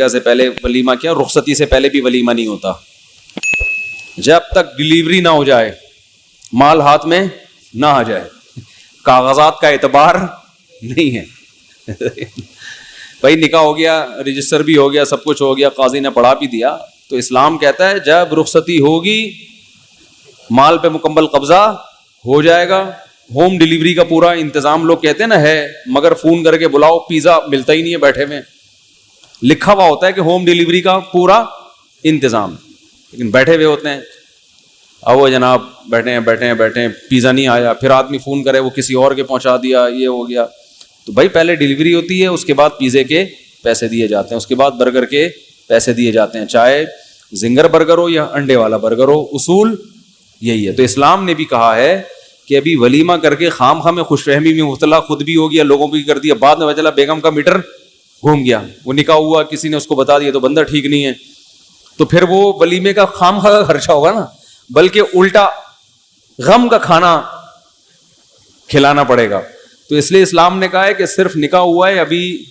نکاح سے پہلے ولیمہ کیا؟ رخصتی سے پہلے بھی ولیمہ نہیں ہوتا جب تک ڈلیوری نہ ہو جائے، مال ہاتھ میں نہ آ جائے، کاغذات کا اعتبار نہیں ہے. بھائی نکاح ہو گیا، رجسٹر بھی ہو گیا، سب کچھ ہو گیا، قاضی نے پڑھا بھی دیا، تو اسلام کہتا ہے جب رخصتی ہوگی مال پہ مکمل قبضہ ہو جائے گا. ہوم ڈلیوری کا پورا انتظام لوگ کہتے ہیں نا ہے، مگر فون کر کے بلاؤ پیزا ملتا ہی نہیں ہے بیٹھے میں. لکھا ہوا ہوتا ہے کہ ہوم ڈلیوری کا پورا انتظام، لیکن بیٹھے ہوئے ہوتے ہیں. اب وہ جناب بیٹھے ہیں پیزا نہیں آیا، پھر آدمی فون کرے وہ کسی اور کے پہنچا دیا، یہ ہو گیا. تو بھائی پہلے ڈلیوری ہوتی ہے، اس کے بعد پیزے کے پیسے دیے جاتے ہیں، اس کے بعد برگر کے پیسے دیے جاتے ہیں، چاہے زنگر برگر ہو یا انڈے والا برگر ہو، اصول یہی ہے. تو اسلام نے بھی کہا ہے کہ ابھی ولیمہ کر کے خام خواہ میں خوش فہمی میں مبتلا خود بھی ہو گیا، لوگوں بھی کر دیا، بعد میں چلا بیگم کا میٹر گھوم گیا، وہ نکاح ہوا کسی نے اس کو بتا دیا تو بندہ ٹھیک نہیں ہے، تو پھر وہ ولیمے کا خام خواہ کا خرچہ ہوگا نا، بلکہ الٹا غم کا کھانا کھلانا پڑے گا. تو اس لیے اسلام نے کہا ہے کہ صرف نکاح ہوا ہے، ابھی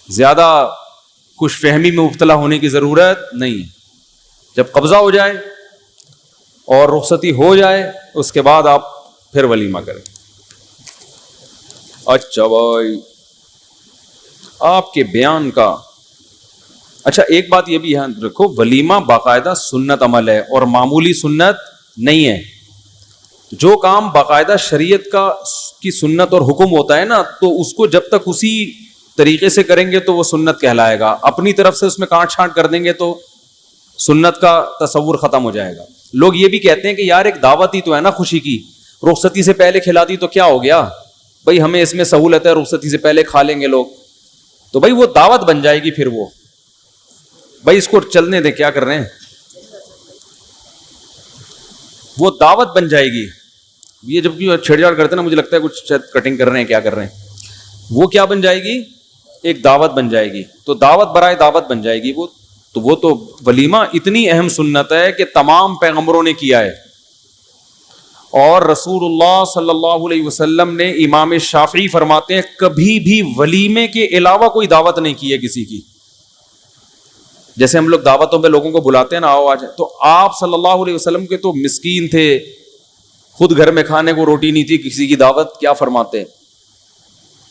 زیادہ خوش فہمی میں مبتلا ہونے کی ضرورت نہیں ہے. جب قبضہ ہو جائے اور رخصتی ہو جائے اس کے بعد آپ پھر ولیمہ کریں. اچھا بھائی آپ کے بیان کا اچھا ایک بات یہ بھی یہاں رکھو، ولیمہ باقاعدہ سنت عمل ہے اور معمولی سنت نہیں ہے. جو کام باقاعدہ شریعت کی سنت اور حکم ہوتا ہے نا، تو اس کو جب تک اسی طریقے سے کریں گے تو وہ سنت کہلائے گا. اپنی طرف سے اس میں کاٹ چھانٹ کر دیں گے تو سنت کا تصور ختم ہو جائے گا. لوگ یہ بھی کہتے ہیں کہ یار ایک دعوت ہی تو ہے نا خوشی کی، رخصتی سے پہلے کھلا دی تو کیا ہو گیا بھائی، ہمیں اس میں سہولت ہے، رخصتی سے پہلے کھا لیں گے لوگ. تو بھائی وہ دعوت بن جائے گی، پھر وہ بھائی اس کو چلنے دیں، کیا کر رہے ہیں، وہ دعوت بن جائے گی. یہ جب چھیڑ چھاڑ کرتے ہیں نا، مجھے لگتا ہے کچھ کٹنگ کر رہے ہیں، کیا کر رہے ہیں، وہ کیا بن جائے گی، ایک دعوت بن جائے گی. تو دعوت برائے دعوت بن جائے گی وہ تو ولیمہ اتنی اہم سنت ہے کہ تمام پیغمبروں نے کیا ہے. اور رسول اللہ صلی اللہ علیہ وسلم نے، امام شافعی فرماتے ہیں کبھی بھی ولیمے کے علاوہ کوئی دعوت نہیں کی ہے کسی کی. جیسے ہم لوگ دعوتوں پہ لوگوں کو بلاتے ہیں نا، آؤ آج، تو آپ صلی اللہ علیہ وسلم کے تو مسکین تھے، خود گھر میں کھانے کو روٹی نہیں تھی، کسی کی دعوت کیا فرماتے.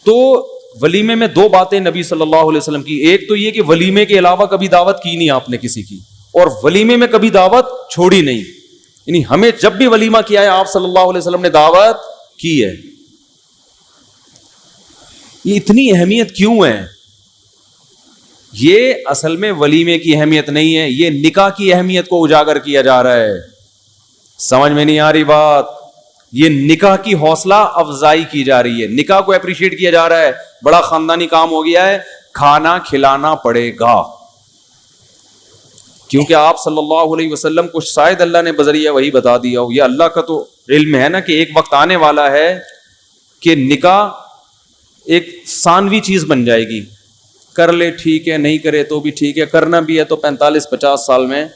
تو ولیمے میں دو باتیں نبی صلی اللہ علیہ وسلم کی، ایک تو یہ کہ ولیمے کے علاوہ کبھی دعوت کی نہیں آپ نے کسی کی، اور ولیمے میں کبھی دعوت چھوڑی نہیں. یعنی ہمیں جب بھی ولیمہ کیا ہے آپ صلی اللہ علیہ وسلم نے دعوت کی ہے. یہ اتنی اہمیت کیوں ہے؟ یہ اصل میں ولیمے کی اہمیت نہیں ہے، یہ نکاح کی اہمیت کو اجاگر کیا جا رہا ہے. سمجھ میں نہیں آ رہی بات؟ یہ نکاح کی حوصلہ افزائی کی جا رہی ہے، نکاح کو اپریشیٹ کیا جا رہا ہے. بڑا خاندانی کام ہو گیا ہے، کھانا کھلانا پڑے گا، کیونکہ آپ صلی اللہ علیہ وسلم کو شاید اللہ نے بذریعہ وہی بتا دیا ہو. یہ اللہ کا تو علم ہے نا کہ ایک وقت آنے والا ہے کہ نکاح ایک ثانوی چیز بن جائے گی. کر لے ٹھیک ہے، نہیں کرے تو بھی ٹھیک ہے، کرنا بھی ہے تو 45-50 سال میں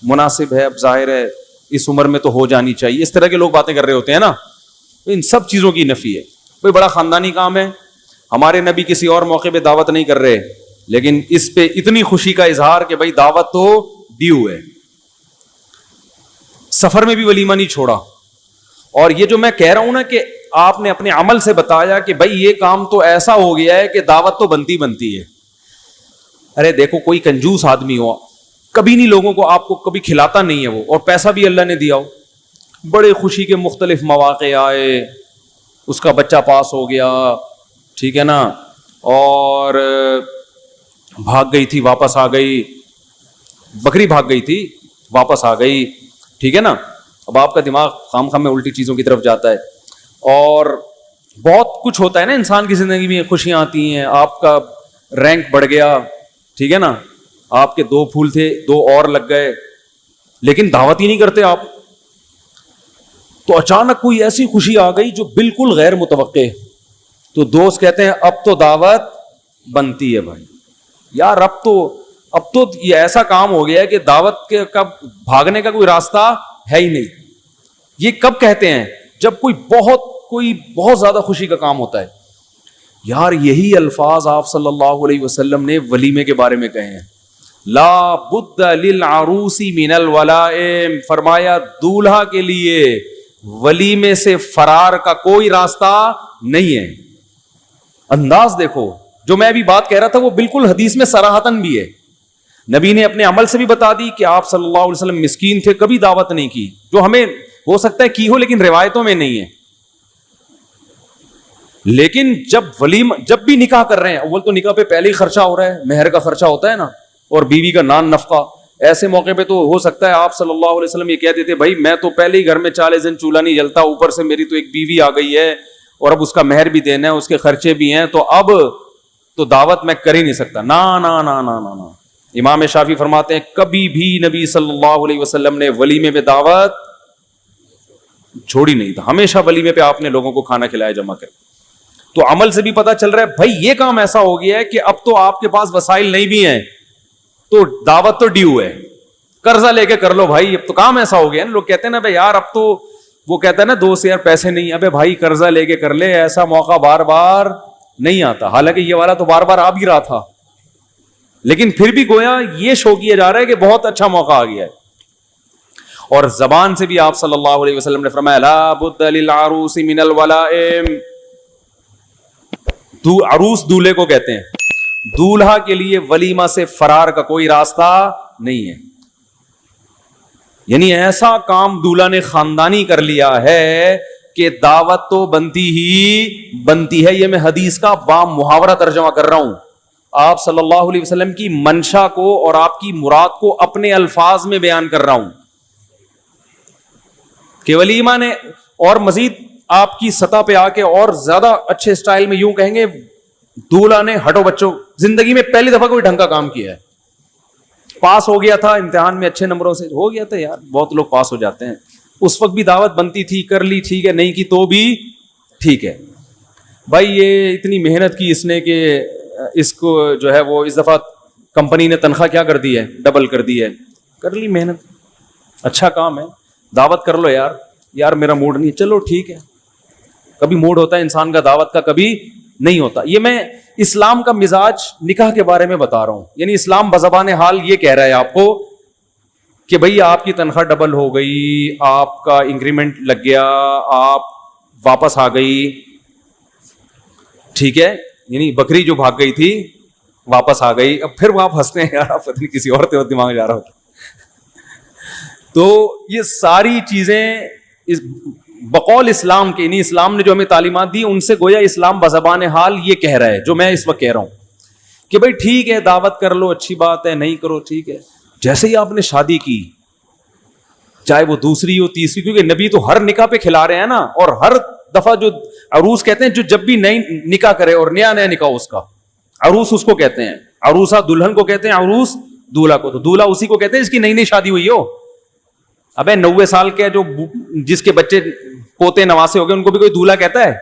مناسب ہے. اب ظاہر ہے اس عمر میں تو ہو جانی چاہیے. اس طرح کے لوگ باتیں کر رہے ہوتے ہیں نا، ان سب چیزوں کی نفی ہے. بھائی بڑا خاندانی کام ہے، ہمارے نبی کسی اور موقع پہ دعوت نہیں کر رہے، لیکن اس پہ اتنی خوشی کا اظہار کہ بھائی دعوت تو ڈیو ہے. سفر میں بھی ولیمہ نہیں چھوڑا. اور یہ جو میں کہہ رہا ہوں نا کہ آپ نے اپنے عمل سے بتایا کہ بھائی یہ کام تو ایسا ہو گیا ہے کہ دعوت تو بنتی ہے. ارے دیکھو کوئی کنجوس آدمی ہو، کبھی نہیں لوگوں کو، آپ کو کبھی کھلاتا نہیں ہے وہ، اور پیسہ بھی اللہ نے دیا ہو، بڑے خوشی کے مختلف مواقع آئے، اس کا بچہ پاس ہو گیا، ٹھیک ہے نا، اور بھاگ گئی تھی واپس آ گئی، بکری بھاگ گئی تھی واپس آ گئی، ٹھیک ہے نا. اب آپ کا دماغ خام خام میں الٹی چیزوں کی طرف جاتا ہے. اور بہت کچھ ہوتا ہے نا انسان کی زندگی میں، خوشیاں آتی ہیں، آپ کا رینک بڑھ گیا، ٹھیک ہے نا، آپ کے 2 پھول تھے 2 اور لگ گئے، لیکن دعوت ہی نہیں کرتے آپ. تو اچانک کوئی ایسی خوشی آ گئی جو بالکل غیر متوقع، تو دوست کہتے ہیں اب تو دعوت بنتی ہے. بھائی یار اب تو یہ ایسا کام ہو گیا ہے کہ دعوت کے کب بھاگنے کا کوئی راستہ ہے ہی نہیں. یہ کب کہتے ہیں؟ جب کوئی بہت زیادہ خوشی کا کام ہوتا ہے. یار یہی الفاظ آپ صلی اللہ علیہ وسلم نے ولیمے کے بارے میں کہے ہیں. لا بد للعروس من الولائم, فرمایا دولہا کے لیے ولیمے سے فرار کا کوئی راستہ نہیں ہے. انداز دیکھو, جو میں ابھی بات کہہ رہا تھا وہ بالکل حدیث میں صراحتاً بھی ہے. نبی نے اپنے عمل سے بھی بتا دی کہ آپ صلی اللہ علیہ وسلم مسکین تھے, کبھی دعوت نہیں کی, جو ہمیں ہو سکتا ہے کی ہو لیکن روایتوں میں نہیں ہے. لیکن جب بھی نکاح کر رہے ہیں, اول تو نکاح پہ پہلے ہی خرچہ ہو رہا ہے, مہر کا خرچہ ہوتا ہے نا, اور بیوی کا نان نفقہ. ایسے موقع پہ تو ہو سکتا ہے آپ صلی اللہ علیہ وسلم یہ کہہ دیتے بھائی میں تو پہلے ہی گھر میں 40 دن چولہا نہیں جلتا, اوپر سے میری تو ایک بیوی آ گئی ہے اور اب اس کا مہر بھی دینا ہے, اس کے خرچے بھی ہیں, تو اب تو دعوت میں کر ہی نہیں سکتا. نا نا نا نا نا نا. امام شافعی فرماتے ہیں کبھی بھی نبی صلی اللہ علیہ وسلم نے ولیمے پہ دعوت چھوڑی نہیں تھا, ہمیشہ ولیمے پہ آپ نے لوگوں کو کھانا کھلایا جمع کر. تو عمل سے بھی پتا چل رہا ہے بھائی یہ کام ایسا ہو گیا ہے کہ اب تو آپ کے پاس وسائل نہیں بھی ہیں تو دعوت تو ڈیو ہے, قرضہ لے کے کر لو بھائی, اب تو کام ایسا ہو گیا نا. لوگ کہتے ہیں نا بھائی یار اب تو, وہ کہتا ہے نا دوست یار پیسے نہیں, ابے بھائی قرضہ لے کے کر لے, ایسا موقع بار بار نہیں آتا. حالانکہ یہ والا تو بار بار آ بھی رہا تھا, لیکن پھر بھی گویا یہ شو کیا جا رہا ہے کہ بہت اچھا موقع آ گیا ہے. اور زبان سے بھی آپ صلی اللہ علیہ وسلم نے فرمایا لا بد للعروس من الولائم, عروس دولہے کو کہتے ہیں, دولہا کے لیے ولیمہ سے فرار کا کوئی راستہ نہیں ہے. یعنی ایسا کام دولہا نے خاندانی کر لیا ہے کہ دعوت تو بنتی ہی بنتی ہے. یہ میں حدیث کا بام محاورہ ترجمہ کر رہا ہوں, آپ صلی اللہ علیہ وسلم کی منشا کو اور آپ کی مراد کو اپنے الفاظ میں بیان کر رہا ہوں کہ ولیمہ نے, اور مزید آپ کی سطح پہ آ کے اور زیادہ اچھے سٹائل میں یوں کہیں گے دولہا نے ہٹو بچوں زندگی میں پہلی دفعہ کوئی ڈھنگ کا کام کیا ہے, پاس ہو گیا تھا امتحان میں اچھے نمبروں سے, ہو گیا تھا یار, بہت لوگ پاس ہو جاتے ہیں, اس وقت بھی دعوت بنتی تھی, کر لی ٹھیک ہے, نہیں کی تو بھی ٹھیک ہے. بھائی یہ اتنی محنت کی اس نے کہ اس کو جو ہے وہ اس دفعہ کمپنی نے تنخواہ کیا کر دی ہے, ڈبل کر دی ہے, کر لی محنت, اچھا کام ہے, دعوت کر لو یار, یار میرا موڈ نہیں, چلو ٹھیک ہے. کبھی موڈ ہوتا ہے انسان کا, دعوت کا کبھی نہیں ہوتا. یہ میں اسلام کا مزاج نکاح کے بارے میں بتا رہا ہوں. یعنی اسلام بزبان حال یہ کہہ رہا ہے آپ کو کہ بھئی آپ کی تنخواہ ڈبل ہو گئی, آپ کا انکریمنٹ لگ گیا, آپ واپس آ گئی, ٹھیک ہے, یعنی بکری جو بھاگ گئی تھی واپس آ گئی. اب پھر آپ ہنستے ہیں یار, آپ پتہ نہیں کسی اور دماغ جا رہا ہوتا. تو یہ ساری چیزیں بقول اسلام کے, نہیں اسلام نے جو ہمیں تعلیمات دی ان سے گویا اسلام بزبان حال یہ کہہ رہا ہے جو میں اس وقت کہہ رہا ہوں کہ بھئی ٹھیک ہے دعوت کر لو, اچھی بات ہے, نہیں کرو ٹھیک ہے. جیسے ہی آپ نے شادی کی, چاہے وہ دوسری ہو تیسری, کیونکہ نبی تو ہر نکاح پہ کھلا رہے ہیں نا, اور ہر دفعہ جو عروس کہتے ہیں, جو جب بھی نئی نکاح کرے اور نیا نکاح اس کا عروس اس کو کہتے ہیں, عروسہ دلہن کو کہتے ہیں, عروس دولہا کو, تو دولہا اسی کو کہتے ہیں جس کی نئی شادی ہوئی ہو. ابے 90 سال کے جو جس کے بچے پوتے نواسے ہو گئے ان کو بھی کوئی دولہا کہتا ہے؟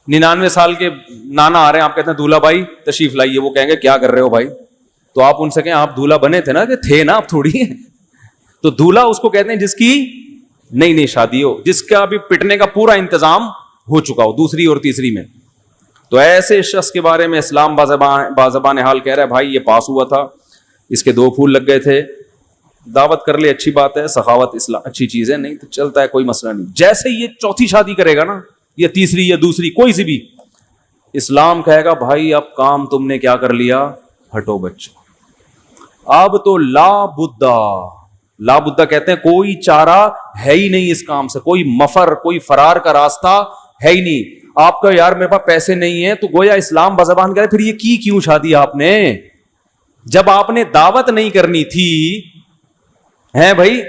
99 سال کے نانا آ رہے ہیں, آپ کہتے ہیں دولہا بھائی تشریف لائیے, وہ کہیں گے کیا کر رہے ہو بھائی, تو آپ ان سے کہیں آپ دولہا بنے تھے نا, کہ تھے نا, آپ تھوڑی ہیں. تو دولہا اس کو کہتے ہیں جس کی نئی شادی ہو, جس کا بھی پٹنے کا پورا انتظام ہو چکا ہو دوسری اور تیسری میں. تو ایسے شخص کے بارے میں اسلام بازبان حال کہہ رہا ہے بھائی یہ پاس ہوا تھا, اس کے 2 پھول لگ گئے تھے, دعوت کر لے اچھی بات ہے, سخاوت اسلام اچھی چیز ہے, نہیں تو چلتا ہے, کوئی مسئلہ نہیں. جیسے یہ چوتھی شادی کرے گا نا, یا تیسری یا دوسری کوئی سی بھی, اسلام کہے گا بھائی اب کام تم نے کیا کر لیا, ہٹو بچوں. اب تو لا بدہ کہتے ہیں کوئی چارہ ہے ہی نہیں اس کام سے, کوئی مفر, کوئی فرار کا راستہ ہے ہی نہیں. آپ کا یار میرے پاس پیسے نہیں ہیں, تو گویا اسلام بزبان کہہ رہے پھر یہ کیوں شادی آپ نے, جب آپ نے دعوت نہیں کرنی تھی ہیں بھائی,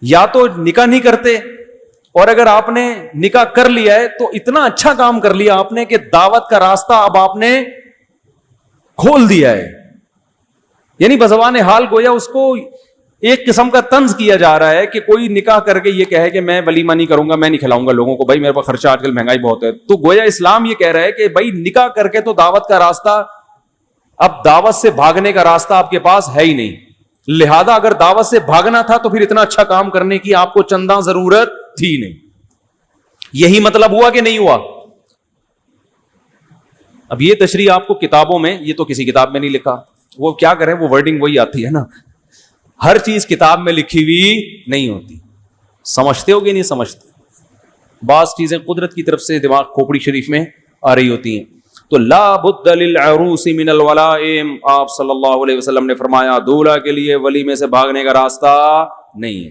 یا تو نکاح نہیں کرتے, اور اگر آپ نے نکاح کر لیا ہے تو اتنا اچھا کام کر لیا آپ نے کہ دعوت کا راستہ اب آپ نے کھول دیا ہے. یعنی بزبان حال گویا اس کو ایک قسم کا طنز کیا جا رہا ہے کہ کوئی نکاح کر کے یہ کہے کہ میں ولیمہ نہیں کروں گا, میں نہیں کھلاؤں گا لوگوں کو, بھائی میرے پاس خرچہ آج کل مہنگائی بہت ہے. تو گویا اسلام یہ کہہ رہا ہے کہ بھائی نکاح کر کے تو دعوت کا راستہ, اب دعوت سے بھاگنے کا راستہ آپ کے پاس ہے ہی نہیں, لہذا اگر دعوت سے بھاگنا تھا تو پھر اتنا اچھا کام کرنے کی آپ کو چنداں ضرورت تھی نہیں. یہی مطلب ہوا کہ نہیں ہوا؟ اب یہ تشریح آپ کو کتابوں میں, یہ تو کسی کتاب میں نہیں لکھا, وہ کیا کریں, وہ ورڈنگ وہی آتی ہے نا, ہر چیز کتاب میں لکھی ہوئی نہیں ہوتی. سمجھتے ہو کہ نہیں سمجھتے؟ بعض چیزیں قدرت کی طرف سے دماغ کھوپڑی شریف میں آ رہی ہوتی ہیں. تو لا بد للعروس من الولائم, آپ صلی اللہ علیہ وسلم نے فرمایا دولہا کے لیے ولیمے سے بھاگنے کا راستہ نہیں ہے.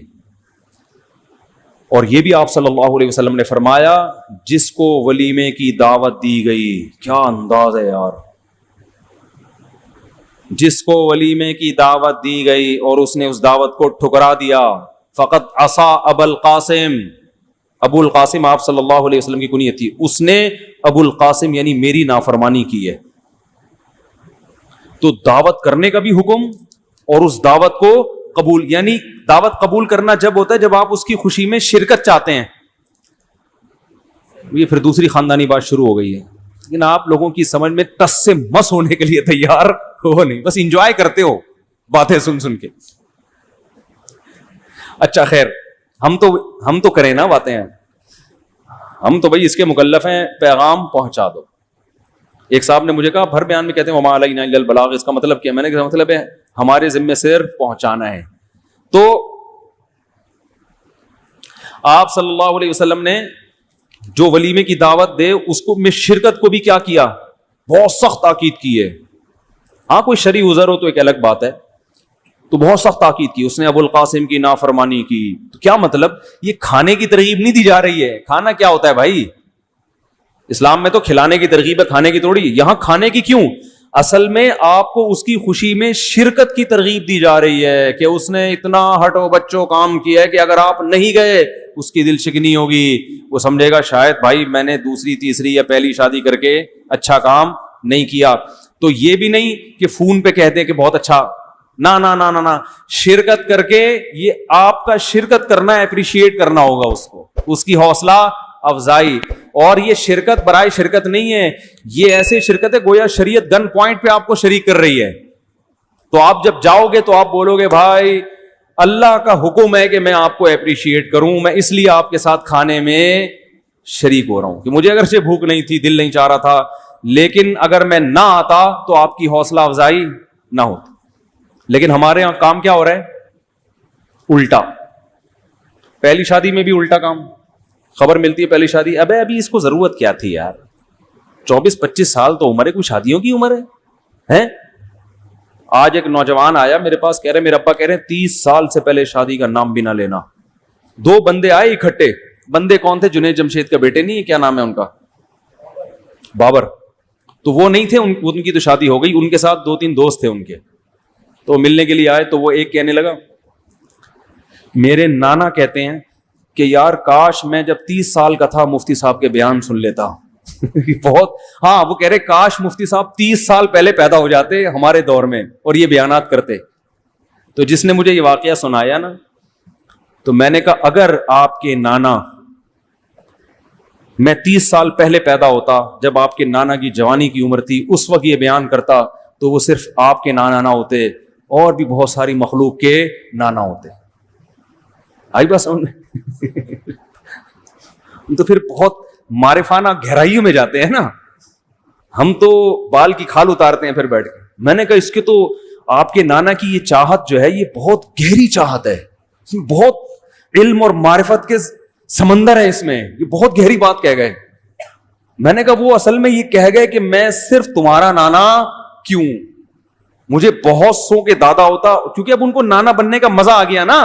اور یہ بھی آپ صلی اللہ علیہ وسلم نے فرمایا جس کو ولیمے کی دعوت دی گئی, کیا انداز ہے یار, جس کو ولیمے کی دعوت دی گئی اور اس نے اس دعوت کو ٹھکرا دیا, فقط عصا ابو القاسم, ابو القاسم آپ صلی اللہ علیہ وسلم کی کنیت تھی, اس نے ابو القاسم یعنی میری نافرمانی کی ہے. تو دعوت کرنے کا بھی حکم اور اس دعوت کو قبول, یعنی دعوت قبول کرنا جب ہوتا ہے جب آپ اس کی خوشی میں شرکت چاہتے ہیں. یہ پھر دوسری خاندانی بات شروع ہو گئی ہے, لیکن آپ لوگوں کی سمجھ میں ٹس سے مس ہونے کے لیے تیار ہو نہیں, بس انجوائے کرتے ہو باتیں سن سن کے. اچھا خیر, ہم تو کریں نا باتیں, ہم تو بھائی اس کے مکلف ہیں, پیغام پہنچا دو. ایک صاحب نے مجھے کہا ہر بیان میں کہتے ہیں وما علینا الا البلاغ, اس کا مطلب کیا؟ میں نے کہا مطلب ہے ہمارے ذمے صرف پہنچانا ہے. تو آپ صلی اللہ علیہ وسلم نے جو ولیمے کی دعوت دے اس کو میں شرکت کو بھی کیا کیا, بہت سخت تاکید کی ہے. ہاں کوئی شرعی عذر ہو تو ایک الگ بات ہے, تو بہت سخت تاکید کی اس نے ابو القاسم کی نافرمانی کی. تو کیا مطلب, یہ کھانے کی ترغیب نہیں دی جا رہی ہے. کھانا کیا ہوتا ہے بھائی, اسلام میں تو کھلانے کی ترغیب ہے, کھانے کی تھوڑی. یہاں کھانے کی کیوں, اصل میں آپ کو اس کی خوشی میں شرکت کی ترغیب دی جا رہی ہے کہ اس نے اتنا ہٹو بچوں کام کیا ہے کہ اگر آپ نہیں گئے اس کی دل شکنی ہوگی, وہ سمجھے گا شاید بھائی میں نے دوسری تیسری یا پہلی شادی کر کے اچھا کام نہیں کیا. تو یہ بھی نہیں کہ فون پہ کہتے ہیں کہ بہت اچھا, نا نا نا نا نا, شرکت کر کے, یہ آپ کا شرکت کرنا, اپریشیٹ کرنا ہوگا اس کو, اس کی حوصلہ افزائی. اور یہ شرکت برائے شرکت نہیں ہے, یہ ایسے شرکت ہے گویا شریعت گن پوائنٹ پہ آپ کو شریک کر رہی ہے. تو آپ جب جاؤ گے تو آپ بولو گے بھائی اللہ کا حکم ہے کہ میں آپ کو اپریشیٹ کروں, میں اس لیے آپ کے ساتھ کھانے میں شریک ہو رہا ہوں کہ مجھے اگرچہ بھوک نہیں تھی, دل نہیں چاہ رہا تھا, لیکن اگر میں نہ آتا تو آپ کی حوصلہ افزائی نہ ہوتی. لیکن ہمارے یہاں کام کیا ہو رہا ہے, الٹا. پہلی شادی میں بھی الٹا کام, خبر ملتی ہے پہلی شادی, ابھی اس کو ضرورت کیا تھی یار, 24-25 سال تو عمر ہے, کوئی شادیوں کی عمر ہے. آج ایک نوجوان آیا میرے پاس, کہہ رہے میرے ابا کہہ رہے 30 سال سے پہلے شادی کا نام بھی نہ لینا. 2 بندے آئے اکٹھے, بندے کون تھے, جنید جمشید کا بیٹے نہیں, کیا نام ہے ان کا, بابر. تو وہ نہیں تھے, ان کی تو شادی ہو گئی, ان کے ساتھ 2-3 دوست تھے ان کے. تو ملنے کے لیے آئے تو وہ ایک کہنے لگا میرے نانا کہتے ہیں کہ یار کاش میں جب 30 سال کا تھا مفتی صاحب کے بیان سن لیتا. بہت, ہاں وہ کہہ رہے کاش مفتی صاحب 30 سال پہلے پیدا ہو جاتے ہمارے دور میں اور یہ بیانات کرتے. تو جس نے مجھے یہ واقعہ سنایا نا, تو میں نے کہا اگر آپ کے نانا, میں 30 سال پہلے پیدا ہوتا جب آپ کے نانا کی جوانی کی عمر تھی, اس وقت یہ بیان کرتا, تو وہ صرف آپ کے نانا نہ ہوتے, اور بھی بہت ساری مخلوق کے نانا ہوتے. آئی بات سمجھ؟ تو پھر بہت معرفانہ گہرائیوں میں جاتے ہیں نا, ہم تو بال کی کھال اتارتے ہیں پھر بیٹھ کے. میں نے کہا اس کے تو آپ کے نانا کی یہ چاہت جو ہے یہ بہت گہری چاہت ہے, بہت علم اور معرفت کے سمندر ہے اس میں, یہ بہت گہری بات کہہ گئے. میں نے کہا وہ اصل میں یہ کہہ گئے کہ میں صرف تمہارا نانا کیوں, مجھے بہت سو کے دادا ہوتا, کیونکہ اب ان کو نانا بننے کا مزہ آ گیا نا,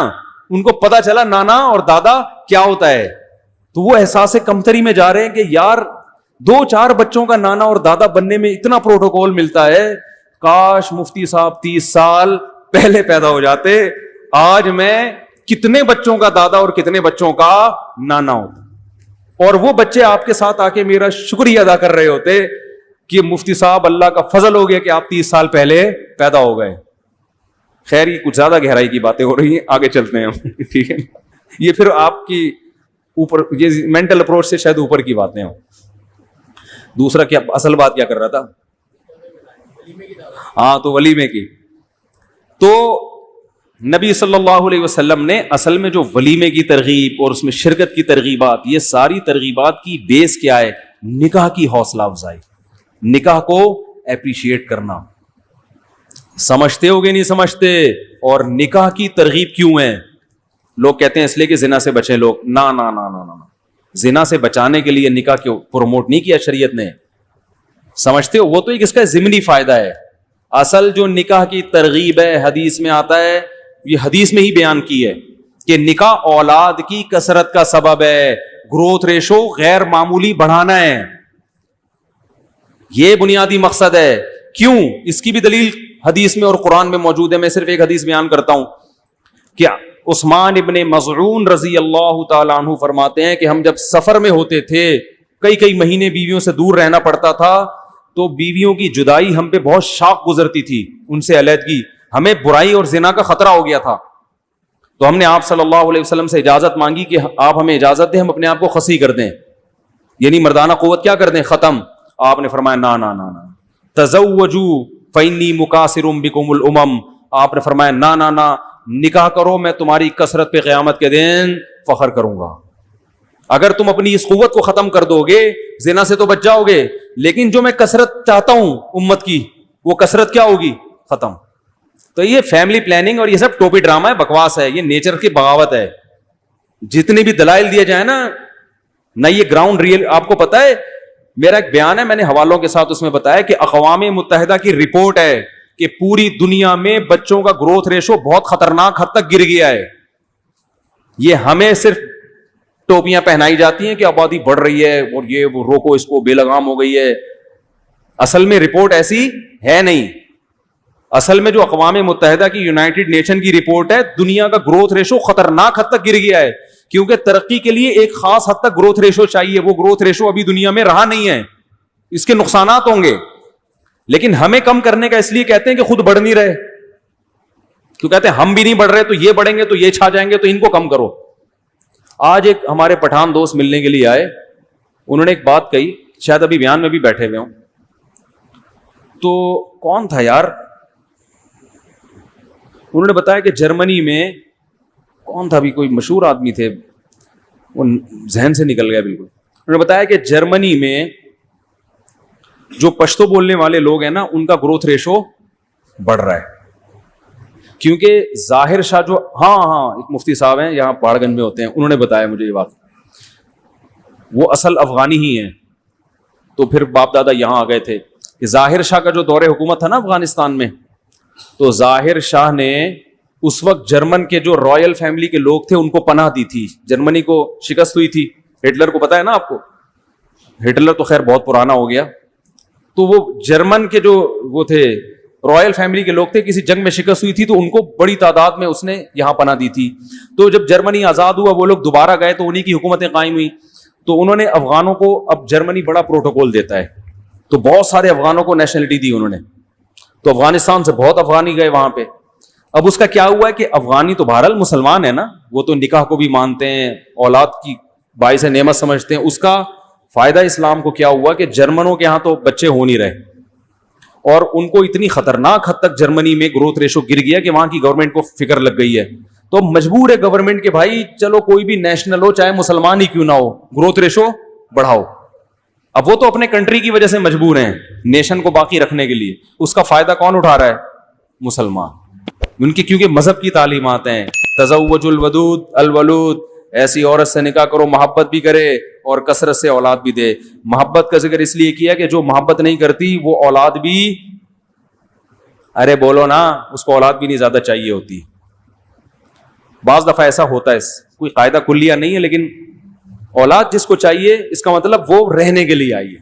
ان کو پتا چلا نانا اور دادا کیا ہوتا ہے. تو وہ احساس کمتری میں جا رہے ہیں کہ یار 2-4 بچوں کا نانا اور دادا بننے میں اتنا پروٹوکول ملتا ہے, کاش مفتی صاحب 30 سال پہلے پیدا ہو جاتے, آج میں کتنے بچوں کا دادا اور کتنے بچوں کا نانا ہوتا, اور وہ بچے آپ کے ساتھ آ کے میرا شکریہ ادا کر رہے ہوتے کہ مفتی صاحب اللہ کا فضل ہو گیا کہ آپ 30 سال پہلے پیدا ہو گئے. خیر یہ کچھ زیادہ گہرائی کی باتیں ہو رہی ہیں, آگے چلتے ہیں ہم. ٹھیک ہے, یہ پھر آپ کی اوپر, یہ مینٹل اپروچ سے شاید اوپر کی باتیں ہوں. دوسرا کیا اصل بات کیا کر رہا تھا, ہاں تو ولیمے کی. تو نبی صلی اللہ علیہ وسلم نے اصل میں جو ولیمے کی ترغیب اور اس میں شرکت کی ترغیبات, یہ ساری ترغیبات کی بیس کیا ہے, نکاح کی حوصلہ افزائی. نکاح کو اپریشیٹ کرنا. سمجھتے ہوگے نہیں سمجھتے؟ اور نکاح کی ترغیب کیوں ہے؟ لوگ کہتے ہیں اس لیے کہ زنا سے بچیں لوگ. نا نا نا نا نا, زنا سے بچانے کے لیے نکاح کیوں پروموٹ نہیں کیا شریعت نے؟ سمجھتے ہو؟ وہ تو ایک اس کا ضمنی فائدہ ہے. اصل جو نکاح کی ترغیب ہے حدیث میں آتا ہے, یہ حدیث میں ہی بیان کی ہے کہ نکاح اولاد کی کثرت کا سبب ہے, گروتھ ریشو غیر معمولی بڑھانا ہے, یہ بنیادی مقصد ہے. کیوں؟ اس کی بھی دلیل حدیث میں اور قرآن میں موجود ہے. میں صرف ایک حدیث بیان کرتا ہوں. کیا عثمان ابن مظعون رضی اللہ تعالیٰ عنہ فرماتے ہیں کہ ہم جب سفر میں ہوتے تھے, کئی مہینے بیویوں سے دور رہنا پڑتا تھا, تو بیویوں کی جدائی ہم پہ بہت شاق گزرتی تھی, ان سے علیحدگی, ہمیں برائی اور زنا کا خطرہ ہو گیا تھا. تو ہم نے آپ صلی اللہ علیہ وسلم سے اجازت مانگی کہ آپ ہمیں اجازت دیں, ہم اپنے آپ کو خصی کر دیں, یعنی مردانہ قوت کیا کر دیں, ختم. آپ نے فرمایا نا نا نا نا, تزوجوا فإنی مکاثر بکم الامم. آپ نے فرمایا نا نا نا, نکاح کرو, میں تمہاری کثرت پہ قیامت کے دن فخر کروں گا. اگر تم اپنی اس قوت کو ختم کر دو گے, زنا سے تو بچ جاؤ گے, لیکن جو میں کثرت چاہتا ہوں امت کی, وہ کثرت کیا ہوگی؟ ختم. تو یہ فیملی پلاننگ اور یہ سب ٹوپی ڈرامہ ہے, بکواس ہے, یہ نیچر کی بغاوت ہے. جتنے بھی دلائل دیے جائیں نا, نہ یہ گراؤنڈ ریئل. آپ کو پتا ہے, میرا ایک بیان ہے, میں نے حوالوں کے ساتھ اس میں بتایا کہ اقوام متحدہ کی رپورٹ ہے کہ پوری دنیا میں بچوں کا گروتھ ریشو بہت خطرناک حد تک گر گیا ہے. یہ ہمیں صرف ٹوپیاں پہنائی جاتی ہیں کہ آبادی بڑھ رہی ہے اور یہ وہ روکو اس کو, بے لگام ہو گئی ہے. اصل میں رپورٹ ایسی ہے نہیں. اصل میں جو اقوام متحدہ کی یونائٹڈ نیشن کی رپورٹ ہے, دنیا کا گروتھ ریشو خطرناک حد تک گر گیا ہے, کیونکہ ترقی کے لیے ایک خاص حد تک گروتھ ریشو چاہیے. وہ گروتھ ریشو ابھی دنیا میں رہا نہیں ہے, اس کے نقصانات ہوں گے, لیکن ہمیں کم کرنے کا اس لیے کہتے ہیں کہ خود بڑھ نہیں رہے. کیوں کہتے ہیں ہم بھی نہیں بڑھ رہے, تو یہ بڑھیں گے تو یہ چھا جائیں گے, تو ان کو کم کرو. آج ایک ہمارے پٹھان دوست ملنے کے لیے آئے, انہوں نے ایک بات کہی, شاید ابھی بیان میں بھی بیٹھے ہوئے ہوں. تو کون تھا یار, انہوں نے بتایا کہ جرمنی میں کون تھا, بھی کوئی مشہور آدمی تھے, وہ ذہن سے نکل گیا بالکل. انہوں نے بتایا کہ جرمنی میں جو پشتو بولنے والے لوگ ہیں نا, ان کا گروتھ ریشو بڑھ رہا ہے, کیونکہ ظاہر شاہ جو ایک مفتی صاحب ہیں یہاں پہاڑ گنج میں ہوتے ہیں, انہوں نے بتایا مجھے یہ بات. وہ اصل افغانی ہی ہیں, تو پھر باپ دادا یہاں آ گئے تھے. کہ ظاہر شاہ کا جو دور حکومت تھا نا افغانستان میں, تو ظاہر شاہ نے اس وقت جرمن کے جو رائل فیملی کے لوگ تھے ان کو پناہ دی تھی. جرمنی کو شکست ہوئی تھی, ہٹلر کو پتا ہے نا آپ کو, ہٹلر تو خیر بہت پرانا ہو گیا. تو وہ جرمن کے جو وہ تھے رائل فیملی کے لوگ تھے, کسی جنگ میں شکست ہوئی تھی تو ان کو بڑی تعداد میں اس نے یہاں پناہ دی تھی. تو جب جرمنی آزاد ہوا, وہ لوگ دوبارہ گئے تو انہی کی حکومتیں قائم ہوئی. تو انہوں نے افغانوں کو, اب جرمنی بڑا پروٹوکول دیتا ہے, تو بہت سارے افغانوں کو نیشنلٹی دی انہوں نے. تو افغانستان سے بہت افغانی گئے وہاں پہ. اب اس کا کیا ہوا ہے کہ افغانی تو بہرحال مسلمان ہے نا, وہ تو نکاح کو بھی مانتے ہیں, اولاد کی باعث نعمت سمجھتے ہیں. اس کا فائدہ اسلام کو کیا ہوا کہ جرمنوں کے ہاں تو بچے ہو نہیں رہے, اور ان کو اتنی خطرناک حد تک جرمنی میں گروتھ ریشو گر گیا کہ وہاں کی گورنمنٹ کو فکر لگ گئی ہے. تو مجبور ہے گورنمنٹ کہ بھائی چلو کوئی بھی نیشنل ہو, چاہے مسلمان ہی کیوں نہ ہو, گروتھ ریشو بڑھاؤ. اب وہ تو اپنے کنٹری کی وجہ سے مجبور ہیں نیشن کو باقی رکھنے کے لیے. اس کا فائدہ کون اٹھا رہا ہے؟ مسلمان. ان کی کیونکہ مذہب کی تعلیمات ہیں, تزوج الودود الولود, ایسی عورت سے نکاح کرو محبت بھی کرے اور کثرت سے اولاد بھی دے. محبت کا ذکر اس لیے کیا کہ جو محبت نہیں کرتی وہ اولاد بھی, ارے بولو نا, اس کو اولاد بھی نہیں زیادہ چاہیے ہوتی. بعض دفعہ ایسا ہوتا ہے, کوئی قاعدہ کلیہ نہیں ہے, لیکن اولاد جس کو چاہیے اس کا مطلب وہ رہنے کے لیے آئی ہے.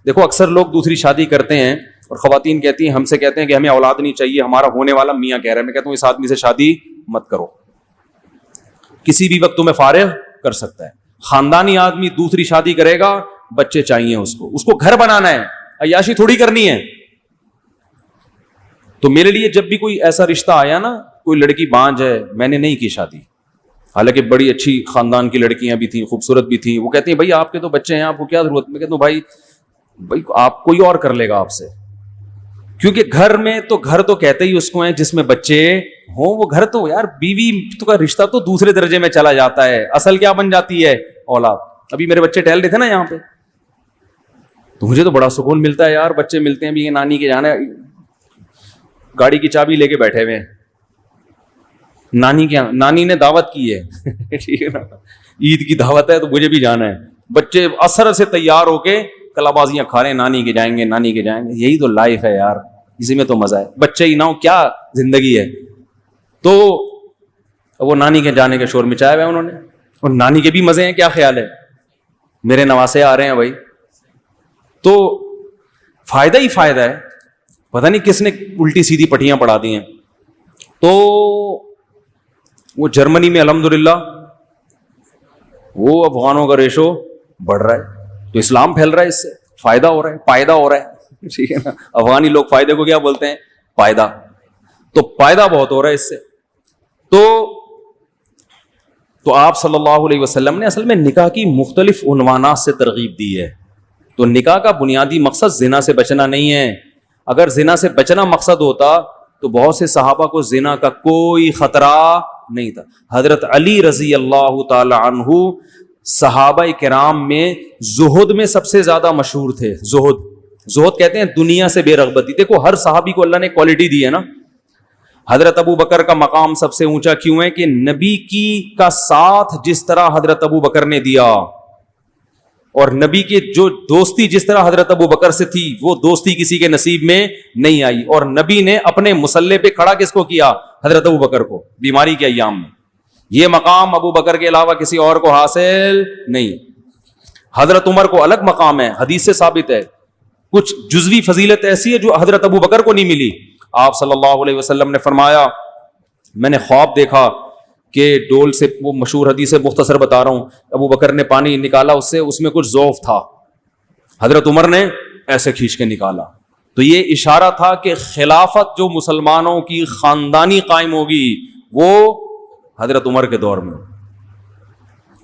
دیکھو اکثر لوگ دوسری شادی کرتے ہیں اور خواتین کہتی ہیں, ہم سے کہتے ہیں کہ ہمیں اولاد نہیں چاہیے, ہمارا ہونے والا میاں کہہ رہا ہے. میں کہتا ہوں اس آدمی سے شادی مت کرو, کسی بھی وقت تمہیں فارغ کر سکتا ہے. خاندانی آدمی دوسری شادی کرے گا, بچے چاہیے اس کو گھر بنانا ہے, عیاشی تھوڑی کرنی ہے. تو میرے لیے جب بھی کوئی ایسا رشتہ آیا نا, کوئی لڑکی بانجھ ہے, میں نے نہیں کی شادی, حالانکہ بڑی اچھی خاندان کی لڑکیاں بھی تھیں, خوبصورت بھی تھیں. وہ کہتی ہیں بھائی آپ کے تو بچے ہیں, آپ کو کیا ضرورت. میں کہتا ہوں بھائی آپ کوئی اور کر لے گا آپ سے, کیونکہ گھر تو کہتے ہی اس کو ہیں جس میں بچے ہوں. وہ گھر تو یار بیوی تو کا رشتہ تو دوسرے درجے میں چلا جاتا ہے, اصل کیا بن جاتی ہے؟ اولاد. ابھی میرے بچے ٹہل رہے تھے نا یہاں پہ, تو مجھے تو بڑا سکون ملتا ہے یار, بچے ملتے ہیں بھی نانی کے جانا, گاڑی کی چابی لے کے بیٹھے ہوئے ہیں, نانی کے نانی نے دعوت کی ہے ٹھیک ہے نا, عید کی دعوت ہے تو مجھے بھی جانا ہے. بچے اثر سے تیار ہو کے کلا بازیاں کھا رہے ہیں, نانی کے جائیں گے نانی کے جائیں گے. یہی تو لائف ہے یار, اسی میں تو مزہ ہے. بچے ہی نہ ہو کیا زندگی ہے. تو وہ نانی کے جانے کے شور مچایا ہوا ہے انہوں نے, اور نانی کے بھی مزے ہیں. کیا خیال ہے, میرے نواسے آ رہے ہیں بھائی, تو فائدہ ہی فائدہ ہے. پتہ نہیں کس نے الٹی سیدھی پٹیاں پڑھا دی ہیں. تو وہ جرمنی میں الحمدللہ وہ افغانوں کا ریشو بڑھ رہا ہے, تو اسلام پھیل رہا ہے, اس سے فائدہ ہو رہا ہے, فائدہ ہو رہا ہے ٹھیک ہے نا. افغانی لوگ فائدے کو کیا بولتے ہیں, فائدہ. تو فائدہ بہت ہو رہا ہے اس سے. تو آپ صلی اللہ علیہ وسلم نے اصل میں نکاح کی مختلف عنوانات سے ترغیب دی ہے. تو نکاح کا بنیادی مقصد زنا سے بچنا نہیں ہے. اگر زنا سے بچنا مقصد ہوتا تو بہت سے صحابہ کو زنا کا کوئی خطرہ نہیں تھا. حضرت علی رضی اللہ تعالی عنہ صحابہ کرام میں زہد میں سب سے زیادہ مشہور تھے. زہد کہتے ہیں دنیا سے بے رغبتی. دیکھو ہر صحابی کو اللہ نے کوالٹی دی ہے نا. حضرت ابو بکر کا مقام سب سے اونچا کیوں ہے کہ نبی کی کا ساتھ جس طرح حضرت ابو بکر نے دیا, اور نبی کی جو دوستی جس طرح حضرت ابو بکر سے تھی وہ دوستی کسی کے نصیب میں نہیں آئی. اور نبی نے اپنے مصلے پہ کھڑا کس کو کیا, حضرت ابو بکر کو, بیماری کے ایام میں. یہ مقام ابو بکر کے علاوہ کسی اور کو حاصل نہیں. حضرت عمر کو الگ مقام ہے, حدیث سے ثابت ہے. کچھ جزوی فضیلت ایسی ہے جو حضرت ابو بکر کو نہیں ملی. آپ صلی اللہ علیہ وسلم نے فرمایا, میں نے خواب دیکھا کہ ڈول سے, وہ مشہور حدیث ہے مختصر بتا رہا ہوں, ابو بکر نے پانی نکالا اس میں کچھ ذوف تھا, حضرت عمر نے ایسے کھینچ کے نکالا. تو یہ اشارہ تھا کہ خلافت جو مسلمانوں کی خاندانی قائم ہوگی وہ حضرت عمر کے دور میں.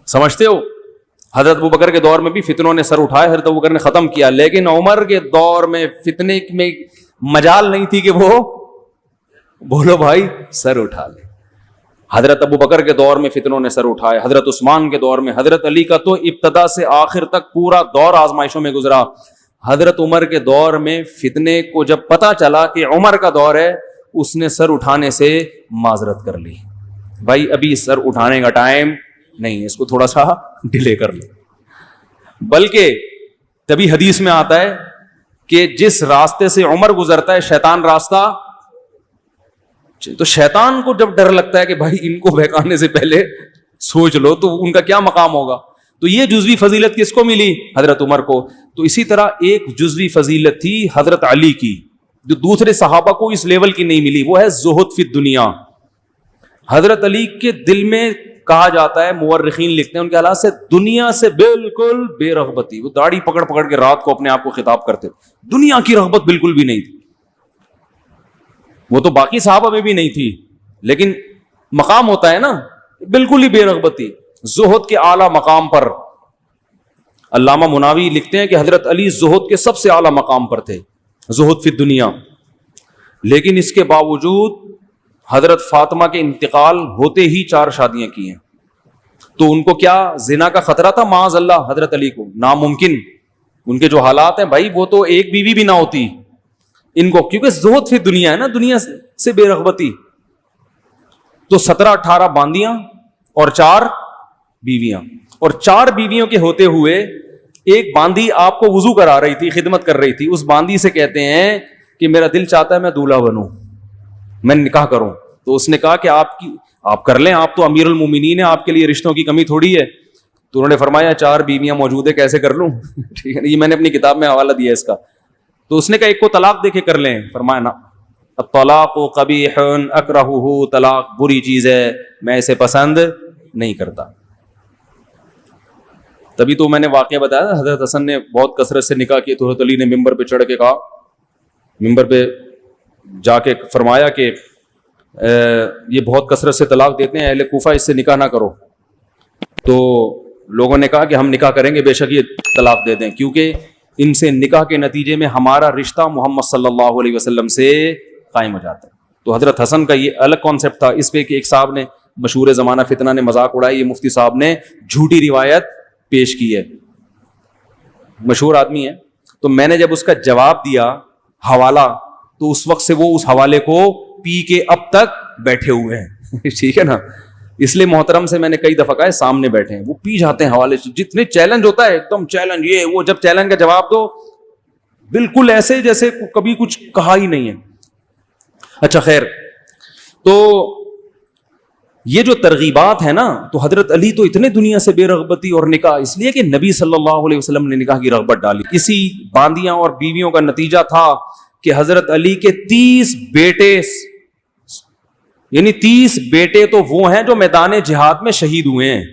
سمجھتے ہو, حضرت ابو بکر کے دور میں بھی فتنوں نے سر اٹھائے, حضرت ابو بکر نے ختم کیا, لیکن عمر کے دور میں فتنے میں مجال نہیں تھی کہ وہ بولو بھائی سر اٹھا لے. حضرت ابو بکر کے دور میں فتنوں نے سر اٹھائے, حضرت عثمان کے دور میں, حضرت علی کا تو ابتدا سے آخر تک پورا دور آزمائشوں میں گزرا. حضرت عمر کے دور میں فتنے کو جب پتا چلا کہ عمر کا دور ہے, اس نے سر اٹھانے سے معذرت کر لی, بھائی ابھی سر اٹھانے کا ٹائم نہیں ہے, اس کو تھوڑا سا ڈیلے کر لو. بلکہ تبھی حدیث میں آتا ہے کہ جس راستے سے عمر گزرتا ہے شیطان راستہ, تو شیطان کو جب ڈر لگتا ہے کہ بھائی ان کو بہکانے سے پہلے سوچ لو تو ان کا کیا مقام ہوگا. تو یہ جزوی فضیلت کس کو ملی, حضرت عمر کو. تو اسی طرح ایک جزوی فضیلت تھی حضرت علی کی جو دوسرے صحابہ کو اس لیول کی نہیں ملی, وہ ہے زہد فی الدنیا. حضرت علی کے دل میں کہا جاتا ہے, مورخین لکھتے ہیں ان کے حالات سے, دنیا سے بالکل بے رغبتی. وہ داڑھی پکڑ پکڑ کے رات کو اپنے آپ کو خطاب کرتے, دنیا کی رغبت بالکل بھی نہیں تھی. وہ تو باقی صحابہ میں بھی نہیں تھی, لیکن مقام ہوتا ہے نا, بالکل ہی بے رغبتی, زہد کے اعلیٰ مقام پر. علامہ مناوی لکھتے ہیں کہ حضرت علی زہد کے سب سے اعلیٰ مقام پر تھے, زہد فی الدنیا. لیکن اس کے باوجود حضرت فاطمہ کے انتقال ہوتے ہی 4 شادیاں کی ہیں. تو ان کو کیا زنا کا خطرہ تھا؟ معاذ اللہ حضرت علی کو ناممکن. ان کے جو حالات ہیں بھائی, وہ تو ایک بیوی بھی نہ ہوتی ان کو, کیونکہ زہد فی دنیا ہے نا, دنیا سے بے رغبتی. تو 17-18 باندیاں اور 4 بیویاں, اور 4 بیویوں کے ہوتے ہوئے ایک باندی آپ کو وضو کرا رہی تھی, خدمت کر رہی تھی. اس باندی سے کہتے ہیں کہ میرا دل چاہتا ہے میں دولہا بنوں, میں نکاح کروں. تو اس نے کہا کہ آپ کر لیں, آپ تو امیر المومنین ہیں, آپ کے لیے رشتوں کی کمی تھوڑی ہے. تو انہوں نے فرمایا 4 بیویاں موجود ہے, کیسے کر لوں ٹھیک ہے, یہ میں نے اپنی کتاب میں حوالہ دیا اس کا. تو اس نے کہا ایک کو طلاق دے کے کر لیں. فرمایا نا, الطلاق قبیح اکرہہ, طلاق بری چیز ہے, میں اسے پسند نہیں کرتا. تبھی تو میں نے واقعہ بتایا, حضرت حسن نے بہت کثرت سے نکاح کیے, تو حضرت علی نے ممبر پہ چڑھ کے کہا, ممبر پہ جا کے فرمایا کہ یہ بہت کثرت سے طلاق دیتے ہیں, اہل کوفہ اس سے نکاح نہ کرو. تو لوگوں نے کہا کہ ہم نکاح کریں گے, بے شک یہ طلاق دے دیں, کیونکہ ان سے نکاح کے نتیجے میں ہمارا رشتہ محمد صلی اللہ علیہ وسلم سے قائم ہو جاتا ہے. تو حضرت حسن کا یہ الگ کانسیپٹ تھا. اس پہ کہ ایک صاحب نے, مشہور زمانہ فتنہ نے مذاق اڑائی, یہ مفتی صاحب نے جھوٹی روایت پیش کی ہے, مشہور آدمی ہے. تو میں نے جب اس کا جواب دیا حوالہ, تو اس وقت سے وہ اس حوالے کو پی کے اب تک بیٹھے ہوئے ہیں. ٹھیک ہے نا, اس لیے محترم سے میں نے کئی دفعہ کہا سامنے بیٹھے ہیں, وہ پی جاتے ہیں حوالے سے. جتنے چیلنج ہوتا ہے ایک دم چیلنج, یہ وہ, جب چیلنج کا جواب دو بالکل ایسے جیسے کبھی کچھ کہا ہی نہیں ہے. اچھا خیر, تو یہ جو ترغیبات ہیں نا, تو حضرت علی تو اتنے دنیا سے بے رغبتی, اور نکاح اس لیے کہ نبی صلی اللہ علیہ وسلم نے نکاح کی رغبت ڈالی. اسی باندیاں اور بیویوں کا نتیجہ تھا کہ حضرت علی کے 30 بیٹے, یعنی 30 بیٹے تو وہ ہیں جو میدان جہاد میں شہید ہوئے ہیں.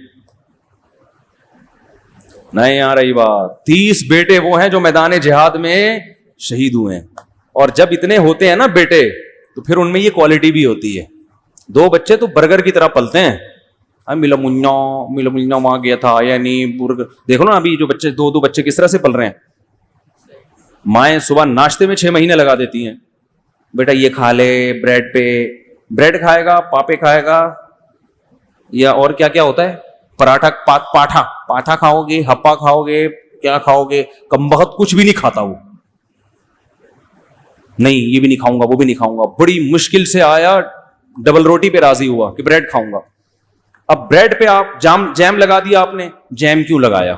نہیں آ رہی بات, 30 بیٹے وہ ہیں جو میدان جہاد میں شہید ہوئے ہیں. اور جب اتنے ہوتے ہیں نا بیٹے, تو پھر ان میں یہ کوالٹی بھی ہوتی ہے. 2 بچے تو برگر کی طرح پلتے ہیں. ملا منا وہاں گیا تھا, یعنی دیکھو نا ابھی جو بچے 2 بچے کس طرح سے پل رہے ہیں. مائیں صبح ناشتے میں 6 مہینے لگا دیتی ہیں, بیٹا یہ کھا لے, بریڈ پہ بریڈ کھائے گا, پاپے کھائے گا, یا اور کیا کیا ہوتا ہے, پراٹھا, پاٹھا کھاؤ گے, ہپا کھاؤ گے, کیا کھاؤ گے. کم بخت کچھ بھی نہیں کھاتا وہ, نہیں یہ بھی نہیں کھاؤں گا, وہ بھی نہیں کھاؤں گا. بڑی مشکل سے آیا, ڈبل روٹی پہ راضی ہوا کہ بریڈ کھاؤں گا. اب بریڈ پہ آپ جیم لگا دیا آپ نے, جیم کیوں لگایا,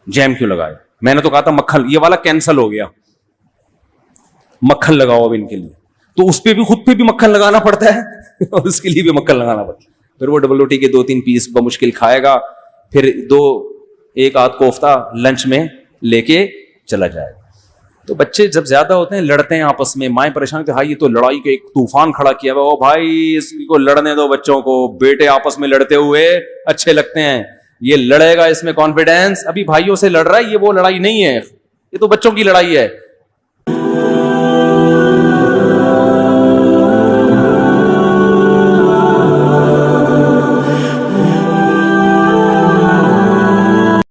جیم کیوں لگایا؟ میں نے تو کہا تھا مکھن, یہ والا کینسل ہو گیا, مکھن لگاؤ اب ان کے لیے. تو اس پہ بھی, خود پہ بھی مکھن لگانا پڑتا ہے اور اس کے لیے بھی مکھن لگانا پڑتا ہے. پھر وہ ڈبل روٹی کے 2-3 پیس بمشکل کھائے گا, پھر 1 آدھ کوفتہ لنچ میں لے کے چلا جائے گا. تو بچے جب زیادہ ہوتے ہیں لڑتے ہیں آپس میں, مائیں پریشان کہ ہائی یہ تو لڑائی کے ایک طوفان کھڑا کیا ہوا. او بھائی اس کو لڑنے دو بچوں کو, بیٹے آپس میں لڑتے ہوئے اچھے لگتے ہیں. یہ لڑے گا, اس میں کانفیڈینس, ابھی بھائیوں سے لڑ رہا ہے, یہ وہ لڑائی نہیں ہے, یہ تو بچوں کی لڑائی ہے.